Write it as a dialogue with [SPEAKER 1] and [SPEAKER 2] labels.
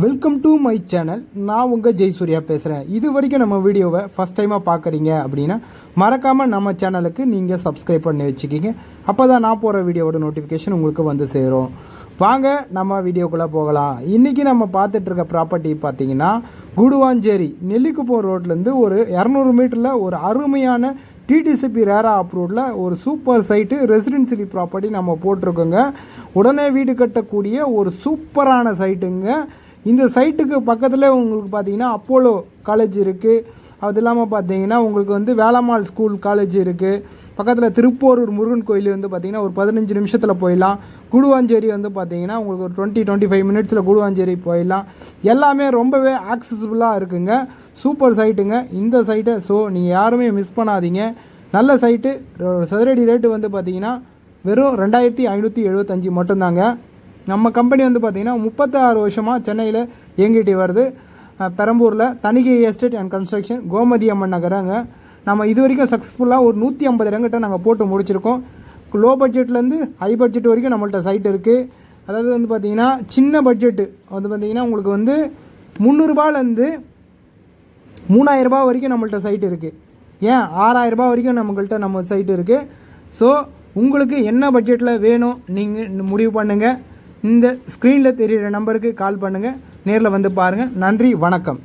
[SPEAKER 1] Welcome to my channel. நான் உங்கள் ஜெய்சூர்யா பேசுகிறேன். இது வரைக்கும் நம்ம வீடியோவை ஃபஸ்ட் டைமாக பார்க்குறீங்க அப்படின்னா மறக்காமல் நம்ம சேனலுக்கு நீங்கள் சப்ஸ்கிரைப் பண்ணி வச்சுக்கிங்க. அப்போ தான் நான் போகிற வீடியோவோட நோட்டிஃபிகேஷன் உங்களுக்கு வந்து சேரும். வாங்க நம்ம வீடியோக்குள்ளே போகலாம். இன்றைக்கி நம்ம பார்த்துட்ருக்க ப்ராப்பர்ட்டி பார்த்திங்கன்னா குடுவாஞ்சேரி நெல்லிக்குப்பம் ரோட்லேருந்து ஒரு 200 மீட்டரில் ஒரு அருமையான டிடிசிபி ரேரா அப்ரூவ்டில் ஒரு சூப்பர் சைட்டு ரெசிடென்சியல் ப்ராப்பர்ட்டி நம்ம போட்டிருக்கோங்க. உடனே வீடு கட்டக்கூடிய ஒரு சூப்பரான சைட்டுங்க. இந்த சைட்டுக்கு பக்கத்தில் உங்களுக்கு பார்த்தீங்கன்னா அப்போலோ காலேஜ் இருக்குது. அது இல்லாமல் பார்த்தீங்கன்னா உங்களுக்கு வந்து வேளம்மாள் ஸ்கூல் காலேஜ் இருக்குது. பக்கத்தில் திருப்போரூர் முருகன் கோயில் வந்து பார்த்திங்கன்னா ஒரு 15 நிமிஷத்தில் போயிடலாம். குடுவாஞ்சேரி வந்து பார்த்திங்கன்னா உங்களுக்கு ஒரு 20-25 மினிட்ஸில் குடுவாஞ்சேரி போயிடலாம். எல்லாமே ரொம்பவே ஆக்சசிபிளாக இருக்குங்க. சூப்பர் சைட்டுங்க இந்த சைட்டை. ஸோ நீங்கள் யாருமே மிஸ் பண்ணாதீங்க. நல்ல சைட்டு. சதுரடி ரேட்டு வந்து பார்த்திங்கன்னா வெறும் 2575 மட்டும்தாங்க. நம்ம கம்பெனி வந்து பார்த்திங்கன்னா 36 வருஷமாக சென்னையில் இயங்கிட்டு வருது. பெரம்பூரில் Thanigai estate and construction, Gomathi Amman நகரங்க. நம்ம இது வரைக்கும் சக்ஸஸ்ஃபுல்லாக ஒரு 150 இடங்கிட்ட நாங்கள் போட்டு முடிச்சிருக்கோம். லோ பட்ஜெட்லேருந்து ஹை பட்ஜெட் வரைக்கும் நம்மள்ட்ட சைட் இருக்குது. அதாவது வந்து பார்த்திங்கன்னா சின்ன பட்ஜெட்டு வந்து பார்த்திங்கன்னா உங்களுக்கு வந்து 300 ரூபாயிலேருந்து 3000 ரூபா வரைக்கும் நம்மள்ட்ட சைட் இருக்குது. ஏன் 6000 ரூபா வரைக்கும் நம்மள்கிட்ட நம்ம சைட்டு இருக்குது. ஸோ உங்களுக்கு என்ன பட்ஜெட்டில் வேணும் நீங்கள் முடிவு பண்ணுங்கள். இந்த ஸ்க்ரீனில் தெரிகிற நம்பருக்கு கால் பண்ணுங்கள். நேரில் வந்து பாருங்கள். நன்றி, வணக்கம்.